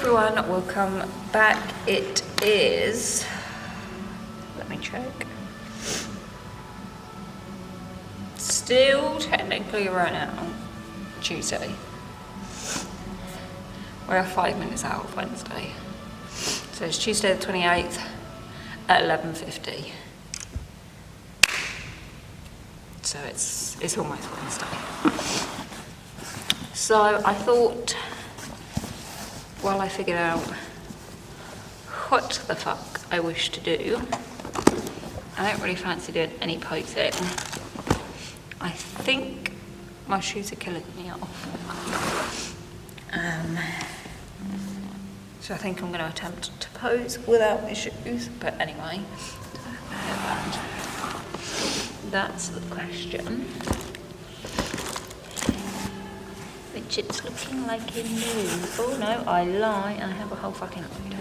everyone, welcome back. It is, let me check, still technically right now, Tuesday. We're 5 minutes out of Wednesday. So it's Tuesday the 28th at 11:50. So it's almost Wednesday. So I thought, while I figured out what the fuck I wish to do, I don't really fancy doing any posing. I think my shoes are killing me off. So I think I'm going to attempt to pose without my shoes, but anyway, that's the question. Which it's looking like in new. Oh no, I lie, I have a whole fucking load.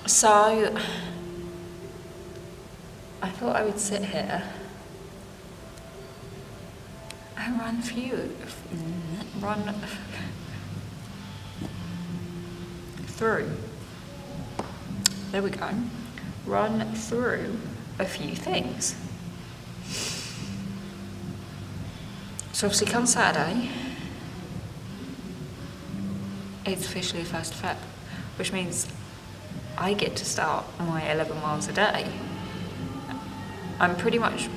So, I thought I would sit here and run through, there we go, run through a few things. So obviously come Saturday, it's officially 1st of Feb, which means I get to start my 11 miles a day. I'm pretty much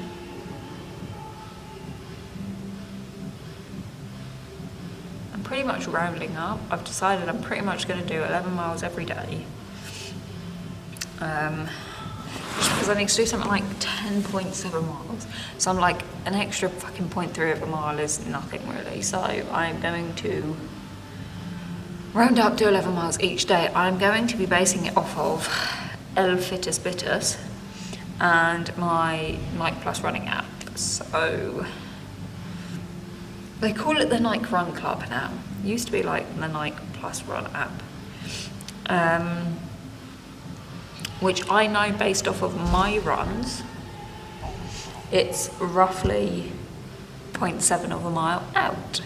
rounding up. I've decided I'm pretty much going to do 11 miles every day. Because I need to do something like 10.7 miles. So I'm like, an extra fucking 0.3 of a mile is nothing really. So I'm going to round up to 11 miles each day. I'm going to be basing it off of El Fitus Bitus and my Nike Plus running app. So they call it the Nike Run Club now. It used to be like the Nike Plus Run app. Which I know based off of my runs, it's roughly 0.7 of a mile out.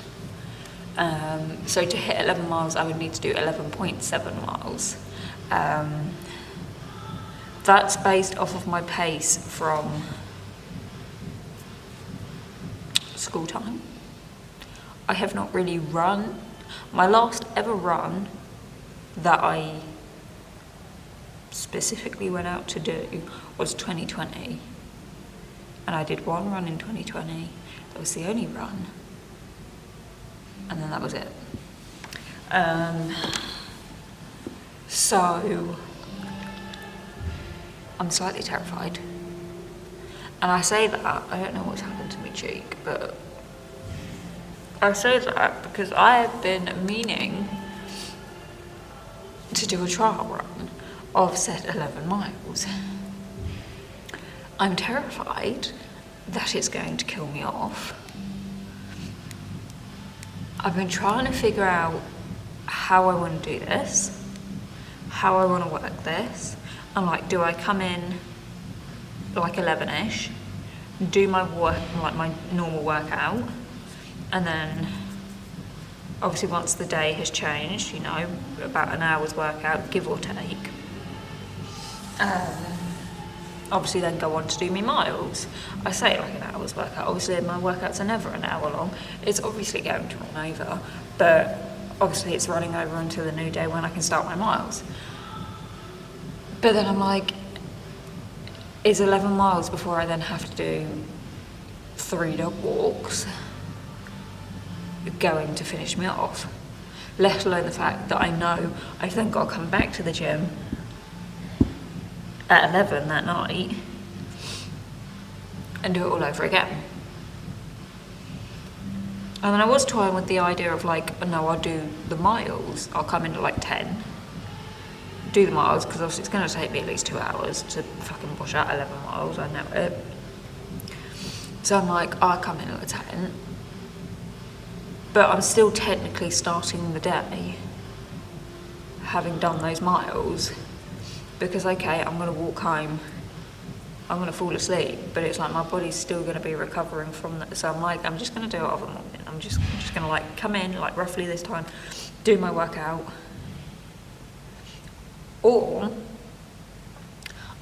So to hit 11 miles, I would need to do 11.7 miles. That's based off of my pace from school time. I have not really run. My last ever run that I specifically went out to do was 2020. And I did one run in 2020. That was the only run. And then that was it. So I'm slightly terrified. And I say that, I don't know what's happened to my cheek, but I say that because I have been meaning to do a trial run of said 11 miles. I'm terrified that it's going to kill me off. I've been trying to figure out how I want to do this, how I want to work this. I'm like, do I come in like 11ish, do my work, like my normal workout, and then obviously once the day has changed, you know, about an hour's workout, give or take, obviously then go on to do my miles. I say like an hour's workout, obviously my workouts are never an hour long. It's obviously going to run over, but obviously it's running over until the new day when I can start my miles. But then I'm like, is 11 miles before I then have to do 3 dog walks going to finish me off? Let alone the fact that I know I've then got to come back to the gym at 11 that night and do it all over again. And then I was toying with the idea of like, no, I'll do the miles. I'll come in at like 10, do the miles, because obviously it's going to take me at least 2 hours to fucking push out 11 miles, I know it. So I'm like, I'll come in at 10, but I'm still technically starting the day having done those miles, because okay, I'm going to walk home, I'm going to fall asleep, but it's like my body's still going to be recovering from that. So I'm like, I'm just going to do it over the morning. I'm just going to like come in like roughly this time, do my workout, Or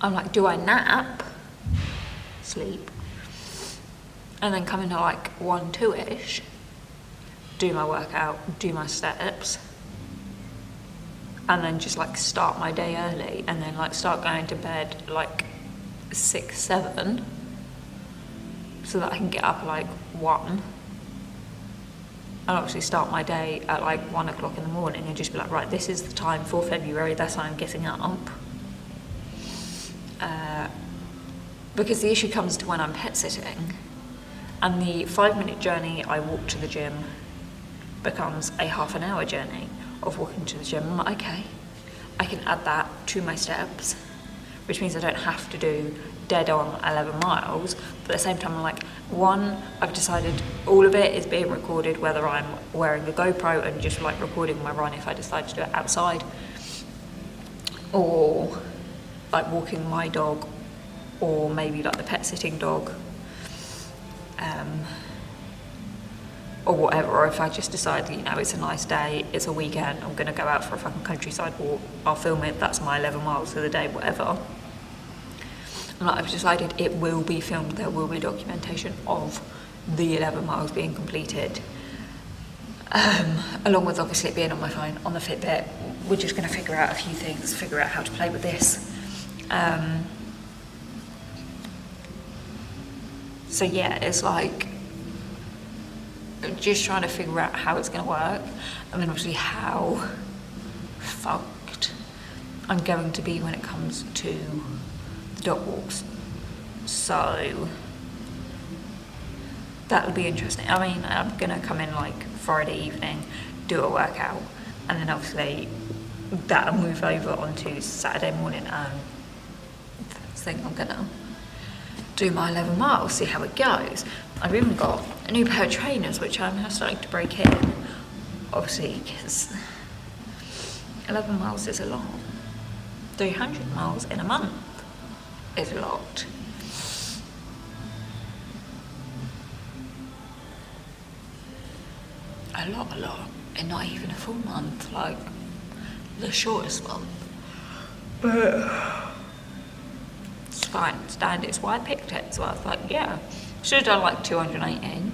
I'm like, do I nap, sleep, and then come in at like 1, 2-ish, do my workout, do my steps, and then just like start my day early, and then like start going to bed like 6, 7, so that I can get up at like 1, and obviously start my day at like 1 o'clock in the morning and just be like, right, this is the time for February, that's how I'm getting up. Because the issue comes to when I'm pet sitting, and the 5-minute journey I walk to the gym becomes a half an hour journey of walking to the gym. I'm like, okay, I can add that to my steps, which means I don't have to do dead on 11 miles. But at the same time, I'm like, one, I've decided all of it is being recorded, whether I'm wearing the GoPro and just like recording my run if I decide to do it outside, or like walking my dog, or maybe like the pet sitting dog, or whatever. Or if I just decide that, you know, it's a nice day, it's a weekend, I'm gonna go out for a fucking countryside walk, I'll film it, that's my 11 miles of the day, whatever. And like, I've decided it will be filmed, there will be documentation of the 11 miles being completed, along with obviously it being on my phone, on the Fitbit. We're just gonna figure out a few things, figure out how to play with this. So yeah, it's like just trying to figure out how it's going to work, and then obviously how fucked I'm going to be when it comes to the dog walks. So that'll be interesting. I mean, I'm going to come in like Friday evening, do a workout, and then obviously that'll move over onto Saturday morning, and first thing I'm going to do my 11 miles, see how it goes. I've even got a new pair of trainers, which I'm now starting to break in, obviously, because 11 miles is a lot. 300 miles in a month is a lot. A lot, and not even a full month, like the shortest month. But it's fine, stand, it's why I picked it. So I was like, yeah, should have done like 218,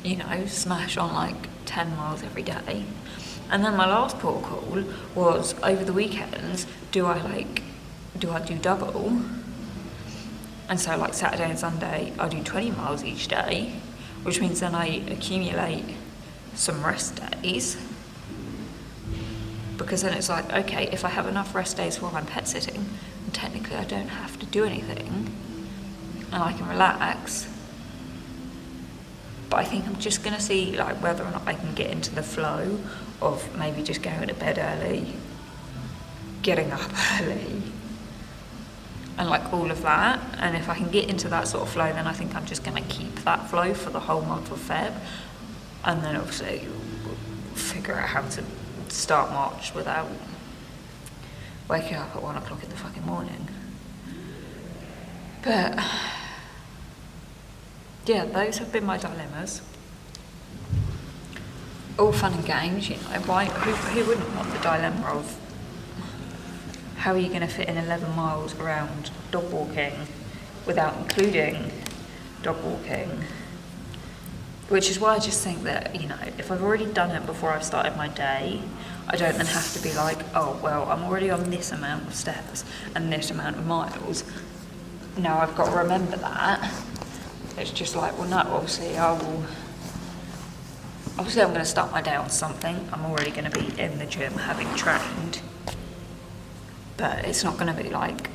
you know, smash on like 10 miles every day. And then my last port call was over the weekends, do I do double? And so like Saturday and Sunday I do 20 miles each day, which means then I accumulate some rest days, because then it's like, okay, if I have enough rest days while I'm pet sitting, then technically I don't have to do anything and I can relax. But I think I'm just gonna see like whether or not I can get into the flow of maybe just going to bed early, getting up early, and like all of that. And if I can get into that sort of flow, then I think I'm just gonna keep that flow for the whole month of Feb, and then obviously figure out how to start March without waking up at 1 o'clock in the fucking morning. But yeah, those have been my dilemmas. All fun and games, you know. Who wouldn't want the dilemma of how are you going to fit in 11 miles around dog walking without including dog walking? Which is why I just think that, you know, if I've already done it before I've started my day, I don't then have to be like, oh, well, I'm already on this amount of steps and this amount of miles. Now I've got to remember that. It's just like, well, no, obviously I'm going to start my day on something. I'm already going to be in the gym having trained. But it's not going to be like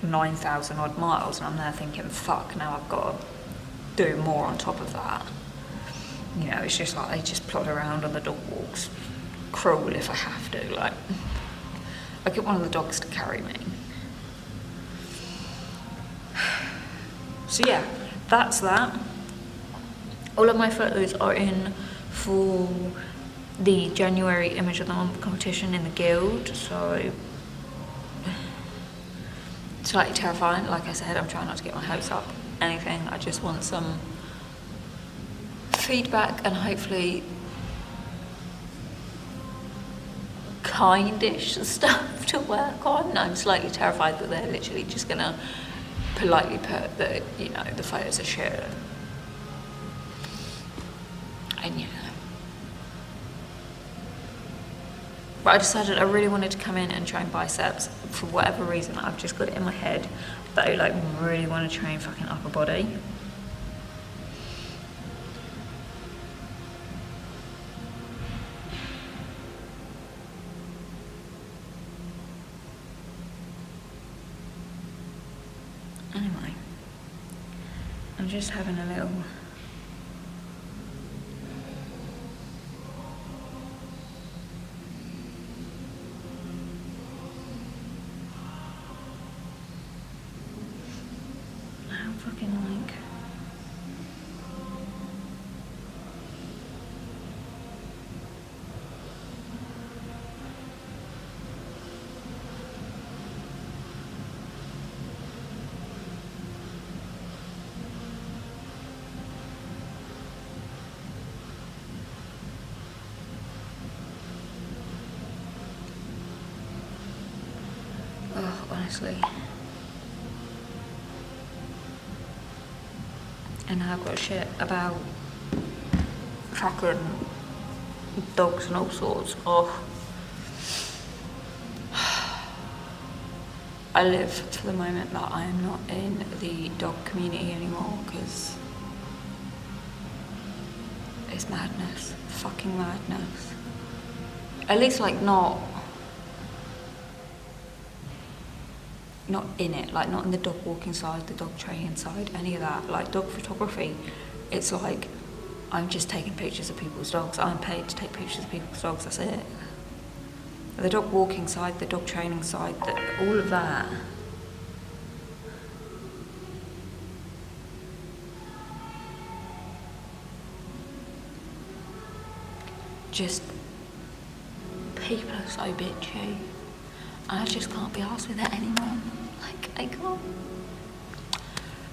9,000 odd miles, and I'm there thinking, fuck, now I've got to do more on top of that. You know, it's just like I just plod around on the dog walks, crawl if I have to. Like, I get one of the dogs to carry me. So yeah, that's that. All of my photos are in for the January Image of the Month competition in the Guild, so slightly terrifying. Like I said, I'm trying not to get my hopes up, anything. I just want some feedback and hopefully kindish stuff to work on. I'm slightly terrified that they're literally just gonna politely put that, you know, the photos are shit. And yeah. But I decided I really wanted to come in and train biceps. For whatever reason, I've just got it in my head that I like really want to train fucking upper body. Anyway, I'm just having a little fucking like honestly. And I've got shit about fucking dogs and all sorts. Oh, I live for the moment that I am not in the dog community anymore because it's madness, fucking madness. At least like not in it, like not in the dog walking side, the dog training side, any of that. Like dog photography, it's like I'm just taking pictures of people's dogs. I'm paid to take pictures of people's dogs, that's it. The dog walking side, the dog training side, all of that. Just, people are so bitchy. I just can't be arsed with it anymore. Like, I can't.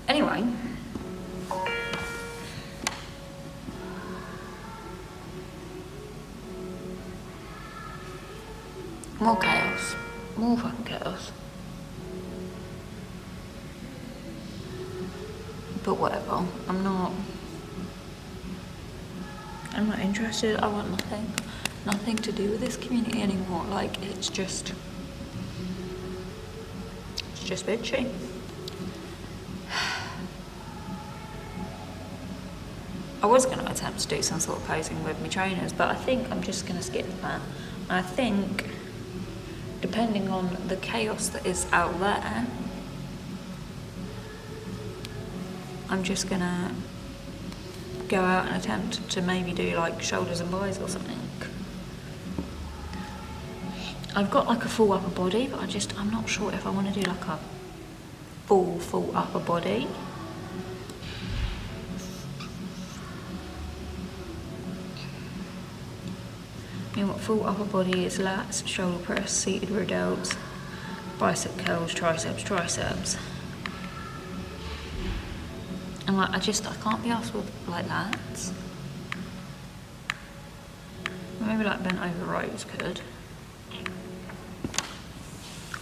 Anyway. More chaos. More fucking chaos. But whatever. I'm not interested. I want nothing to do with this community anymore. Like, it's just bitchy. I was going to attempt to do some sort of posing with my trainers, but I think I'm just going to skip that. I think, depending on the chaos that is out there, I'm just going to go out and attempt to maybe do like shoulders and buys or something. I've got like a full upper body, but I'm not sure if I want to do like a full upper body. I mean, what full upper body is: lats, shoulder press, seated rear delts, bicep curls, triceps. And like, I can't be asked with like lats. Maybe like bent over rows could.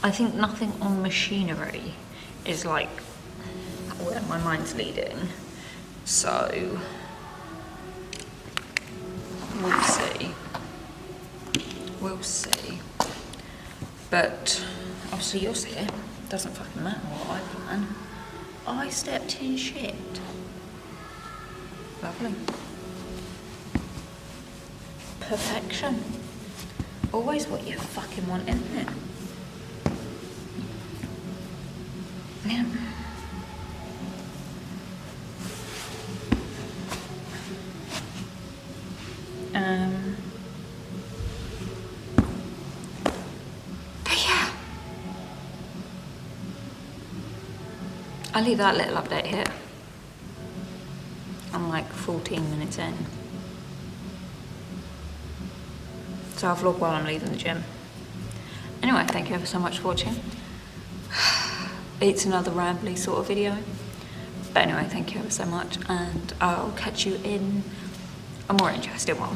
I think nothing on machinery is like where my mind's leading. So we'll see. We'll see. But obviously you'll see it. Doesn't fucking matter what I plan. I stepped in shit. Lovely. Perfection. Always what you fucking want, isn't it? Yeah. But yeah. I'll leave that little update here. I'm like 14 minutes in. So I'll vlog while I'm leaving the gym. Anyway, thank you ever so much for watching. It's another rambly sort of video. But anyway, thank you ever so much, and I'll catch you in a more interesting one.